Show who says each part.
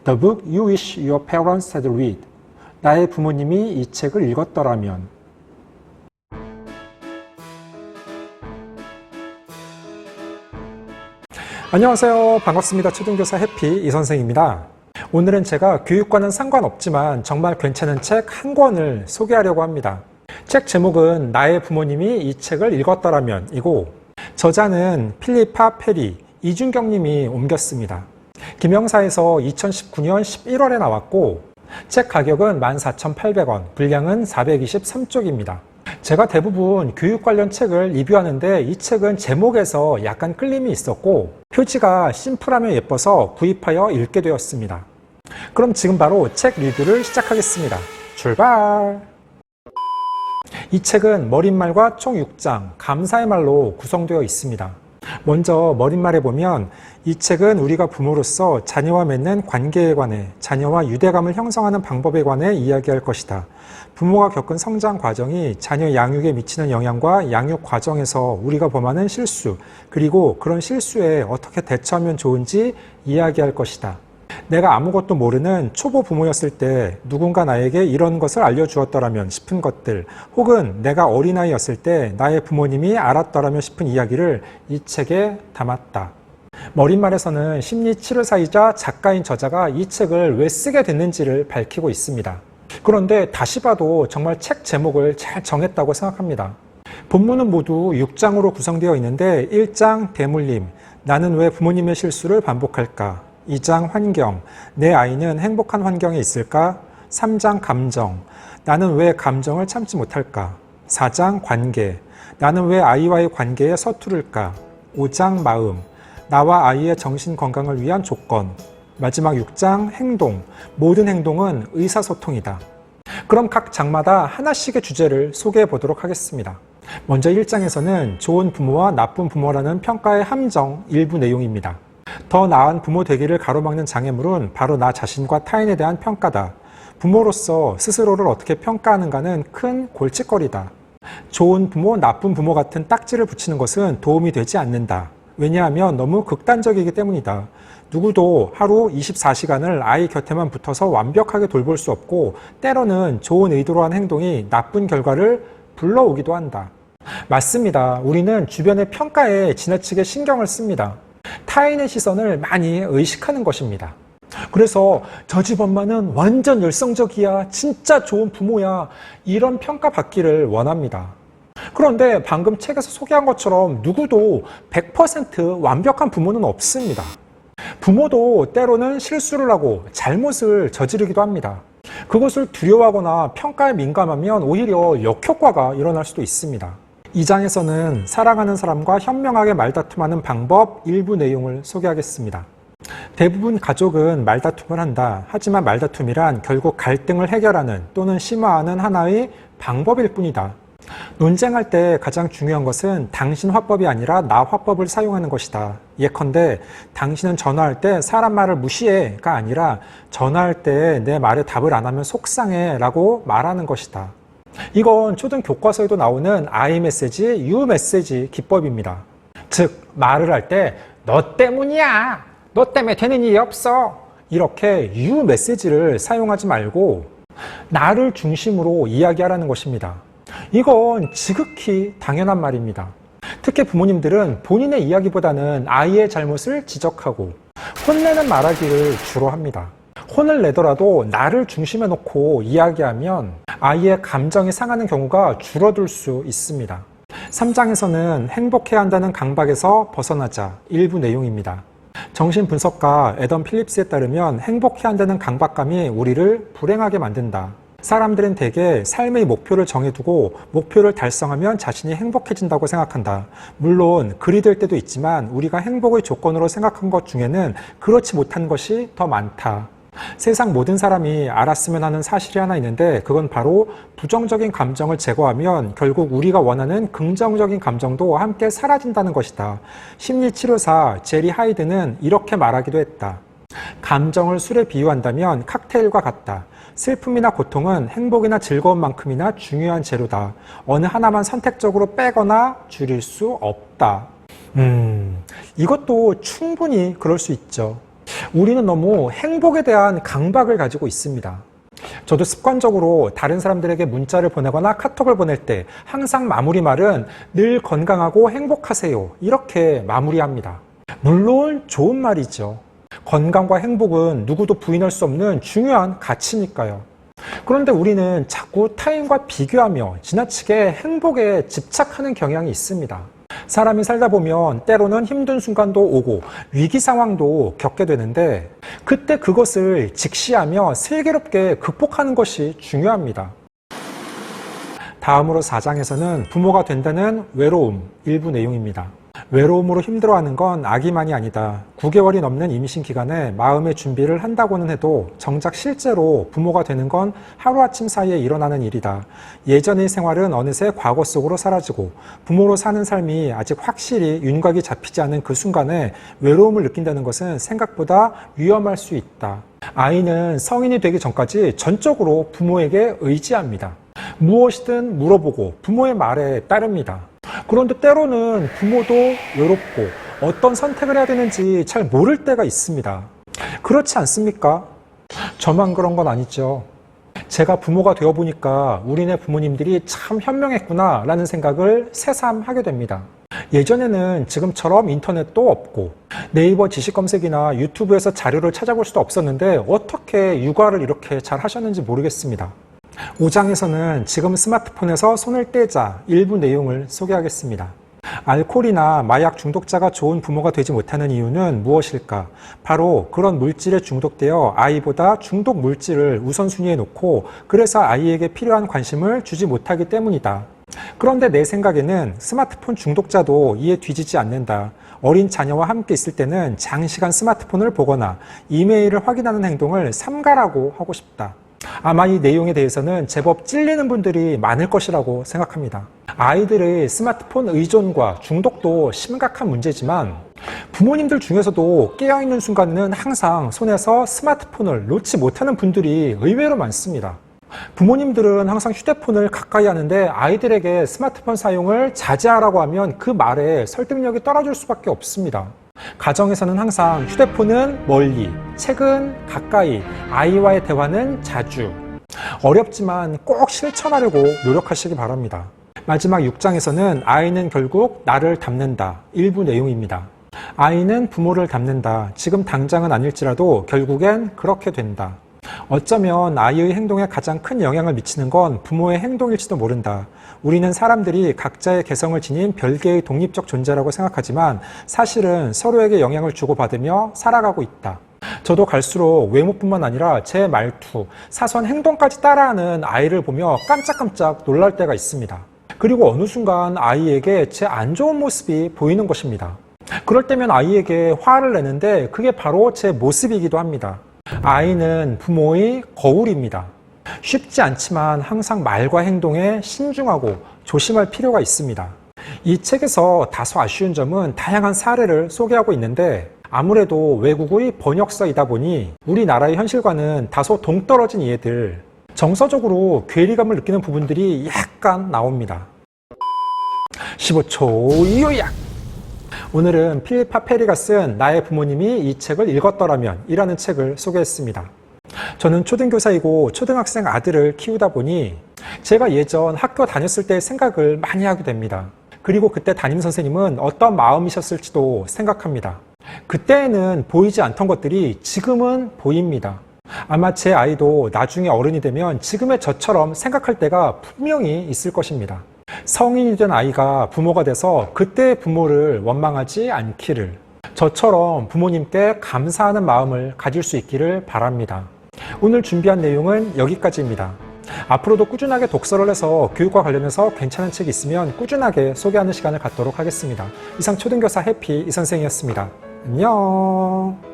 Speaker 1: The book you wish your parents had read. 나의 부모님이 이 책을 읽었더라면. 안녕하세요. 반갑습니다. 초등교사 해피 이선생입니다. 오늘은 제가 교육과는 상관없지만 정말 괜찮은 책 한 권을 소개하려고 합니다. 책 제목은 나의 부모님이 이 책을 읽었더라면 이고, 저자는 필리파 페리, 이준경 님이 옮겼습니다. 김영사에서 2019년 11월에 나왔고, 책 가격은 14,800원, 분량은 423쪽입니다. 제가 대부분 교육 관련 책을 리뷰하는데 이 책은 제목에서 약간 끌림이 있었고 표지가 심플하며 예뻐서 구입하여 읽게 되었습니다. 그럼 지금 바로 책 리뷰를 시작하겠습니다. 출발! 이 책은 머릿말과 총 6장, 감사의 말로 구성되어 있습니다. 먼저 머릿말에 보면 이 책은 우리가 부모로서 자녀와 맺는 관계에 관해, 자녀와 유대감을 형성하는 방법에 관해 이야기할 것이다. 부모가 겪은 성장 과정이 자녀 양육에 미치는 영향과 양육 과정에서 우리가 범하는 실수, 그리고 그런 실수에 어떻게 대처하면 좋은지 이야기할 것이다. 내가 아무것도 모르는 초보 부모였을 때 누군가 나에게 이런 것을 알려주었더라면 싶은 것들, 혹은 내가 어린아이였을 때 나의 부모님이 알았더라면 싶은 이야기를 이 책에 담았다. 머릿말에서는 심리치료사이자 작가인 저자가 이 책을 왜 쓰게 됐는지를 밝히고 있습니다. 그런데 다시 봐도 정말 책 제목을 잘 정했다고 생각합니다. 본문은 모두 6장으로 구성되어 있는데 1장 대물림, 나는 왜 부모님의 실수를 반복할까? 2장 환경, 내 아이는 행복한 환경에 있을까? 3장 감정, 나는 왜 감정을 참지 못할까? 4장 관계, 나는 왜 아이와의 관계에 서투를까? 5장 마음, 나와 아이의 정신 건강을 위한 조건. 마지막 6장 행동, 모든 행동은 의사소통이다. 그럼 각 장마다 하나씩의 주제를 소개해 보도록 하겠습니다. 먼저 1장에서는 좋은 부모와 나쁜 부모라는 평가의 함정 일부 내용입니다. 더 나은 부모 되기를 가로막는 장애물은 바로 나 자신과 타인에 대한 평가다. 부모로서 스스로를 어떻게 평가하는가는 큰 골칫거리다. 좋은 부모, 나쁜 부모 같은 딱지를 붙이는 것은 도움이 되지 않는다. 왜냐하면 너무 극단적이기 때문이다. 누구도 하루 24시간을 아이 곁에만 붙어서 완벽하게 돌볼 수 없고, 때로는 좋은 의도로 한 행동이 나쁜 결과를 불러오기도 한다. 맞습니다. 우리는 주변의 평가에 지나치게 신경을 씁니다. 타인의 시선을 많이 의식하는 것입니다. 그래서 저 집 엄마는 완전 열성적이야, 진짜 좋은 부모야, 이런 평가 받기를 원합니다. 그런데 방금 책에서 소개한 것처럼 누구도 100% 완벽한 부모는 없습니다. 부모도 때로는 실수를 하고 잘못을 저지르기도 합니다. 그것을 두려워하거나 평가에 민감하면 오히려 역효과가 일어날 수도 있습니다. 2장에서는 사랑하는 사람과 현명하게 말다툼하는 방법 일부 내용을 소개하겠습니다. 대부분 가족은 말다툼을 한다. 하지만 말다툼이란 결국 갈등을 해결하는 또는 심화하는 하나의 방법일 뿐이다. 논쟁할 때 가장 중요한 것은 당신 화법이 아니라 나 화법을 사용하는 것이다. 예컨대 당신은 전화할 때 사람 말을 무시해가 아니라 전화할 때 내 말에 답을 안 하면 속상해 라고 말하는 것이다. 이건 초등 교과서에도 나오는 I 메시지, U 메시지 기법입니다. 즉 말을 할 때 너 때문이야, 너 때문에 되는 일이 없어, 이렇게 U 메시지를 사용하지 말고 나를 중심으로 이야기하라는 것입니다. 이건 지극히 당연한 말입니다. 특히 부모님들은 본인의 이야기보다는 아이의 잘못을 지적하고 혼내는 말하기를 주로 합니다. 혼을 내더라도 나를 중심에 놓고 이야기하면 아이의 감정이 상하는 경우가 줄어들 수 있습니다. 3장에서는 행복해야 한다는 강박에서 벗어나자 일부 내용입니다. 정신분석가 애덤 필립스에 따르면 행복해야 한다는 강박감이 우리를 불행하게 만든다. 사람들은 대개 삶의 목표를 정해두고 목표를 달성하면 자신이 행복해진다고 생각한다. 물론 그리 될 때도 있지만 우리가 행복의 조건으로 생각한 것 중에는 그렇지 못한 것이 더 많다. 세상 모든 사람이 알았으면 하는 사실이 하나 있는데 그건 바로 부정적인 감정을 제거하면 결국 우리가 원하는 긍정적인 감정도 함께 사라진다는 것이다. 심리치료사 제리 하이드는 이렇게 말하기도 했다. 감정을 술에 비유한다면 칵테일과 같다. 슬픔이나 고통은 행복이나 즐거움만큼이나 중요한 재료다. 어느 하나만 선택적으로 빼거나 줄일 수 없다. 이것도 충분히 그럴 수 있죠. 우리는 너무 행복에 대한 강박을 가지고 있습니다. 저도 습관적으로 다른 사람들에게 문자를 보내거나 카톡을 보낼 때 항상 마무리 말은 늘 건강하고 행복하세요. 이렇게 마무리합니다. 물론 좋은 말이죠. 건강과 행복은 누구도 부인할 수 없는 중요한 가치니까요. 그런데 우리는 자꾸 타인과 비교하며 지나치게 행복에 집착하는 경향이 있습니다. 사람이 살다 보면 때로는 힘든 순간도 오고 위기 상황도 겪게 되는데 그때 그것을 직시하며 슬기롭게 극복하는 것이 중요합니다. 다음으로 4장에서는 부모가 된다는 외로움 일부 내용입니다. 외로움으로 힘들어하는 건 아기만이 아니다. 9개월이 넘는 임신 기간에 마음의 준비를 한다고는 해도 정작 실제로 부모가 되는 건 하루아침 사이에 일어나는 일이다. 예전의 생활은 어느새 과거 속으로 사라지고 부모로 사는 삶이 아직 확실히 윤곽이 잡히지 않은 그 순간에 외로움을 느낀다는 것은 생각보다 위험할 수 있다. 아이는 성인이 되기 전까지 전적으로 부모에게 의지합니다. 무엇이든 물어보고 부모의 말에 따릅니다. 그런데 때로는 부모도 외롭고 어떤 선택을 해야 되는지 잘 모를 때가 있습니다. 그렇지 않습니까? 저만 그런 건 아니죠. 제가 부모가 되어보니까 우리네 부모님들이 참 현명했구나 라는 생각을 새삼 하게 됩니다. 예전에는 지금처럼 인터넷도 없고 네이버 지식 검색이나 유튜브에서 자료를 찾아볼 수도 없었는데 어떻게 육아를 이렇게 잘 하셨는지 모르겠습니다. 5장에서는 지금 스마트폰에서 손을 떼자 일부 내용을 소개하겠습니다. 알코올이나 마약 중독자가 좋은 부모가 되지 못하는 이유는 무엇일까? 바로 그런 물질에 중독되어 아이보다 중독 물질을 우선순위에 놓고 그래서 아이에게 필요한 관심을 주지 못하기 때문이다. 그런데 내 생각에는 스마트폰 중독자도 이에 뒤지지 않는다. 어린 자녀와 함께 있을 때는 장시간 스마트폰을 보거나 이메일을 확인하는 행동을 삼가라고 하고 싶다. 아마 이 내용에 대해서는 제법 찔리는 분들이 많을 것이라고 생각합니다. 아이들의 스마트폰 의존과 중독도 심각한 문제지만 부모님들 중에서도 깨어있는 순간에는 항상 손에서 스마트폰을 놓지 못하는 분들이 의외로 많습니다. 부모님들은 항상 휴대폰을 가까이 하는데 아이들에게 스마트폰 사용을 자제하라고 하면 그 말에 설득력이 떨어질 수밖에 없습니다. 가정에서는 항상 휴대폰은 멀리, 책은 가까이, 아이와의 대화는 자주. 어렵지만 꼭 실천하려고 노력하시기 바랍니다. 마지막 6장에서는 아이는 결국 나를 닮는다. 일부 내용입니다. 아이는 부모를 닮는다. 지금 당장은 아닐지라도 결국엔 그렇게 된다. 어쩌면 아이의 행동에 가장 큰 영향을 미치는 건 부모의 행동일지도 모른다. 우리는 사람들이 각자의 개성을 지닌 별개의 독립적 존재라고 생각하지만 사실은 서로에게 영향을 주고받으며 살아가고 있다. 저도 갈수록 외모뿐만 아니라 제 말투, 사소한 행동까지 따라하는 아이를 보며 깜짝깜짝 놀랄 때가 있습니다. 그리고 어느 순간 아이에게 제 안 좋은 모습이 보이는 것입니다. 그럴 때면 아이에게 화를 내는데 그게 바로 제 모습이기도 합니다. 아이는 부모의 거울입니다. 쉽지 않지만 항상 말과 행동에 신중하고 조심할 필요가 있습니다. 이 책에서 다소 아쉬운 점은 다양한 사례를 소개하고 있는데 아무래도 외국의 번역서이다 보니 우리나라의 현실과는 다소 동떨어진 이해들, 정서적으로 괴리감을 느끼는 부분들이 약간 나옵니다. 15초 요약! 오늘은 필리파 페리가 쓴 나의 부모님이 이 책을 읽었더라면 이라는 책을 소개했습니다. 저는 초등교사이고 초등학생 아들을 키우다 보니 제가 예전 학교 다녔을 때의 생각을 많이 하게 됩니다. 그리고 그때 담임선생님은 어떤 마음이셨을지도 생각합니다. 그때는 보이지 않던 것들이 지금은 보입니다. 아마 제 아이도 나중에 어른이 되면 지금의 저처럼 생각할 때가 분명히 있을 것입니다. 성인이 된 아이가 부모가 돼서 그때의 부모를 원망하지 않기를, 저처럼 부모님께 감사하는 마음을 가질 수 있기를 바랍니다. 오늘 준비한 내용은 여기까지입니다. 앞으로도 꾸준하게 독서를 해서 교육과 관련해서 괜찮은 책이 있으면 꾸준하게 소개하는 시간을 갖도록 하겠습니다. 이상 초등교사 해피 이선생이었습니다. 안녕.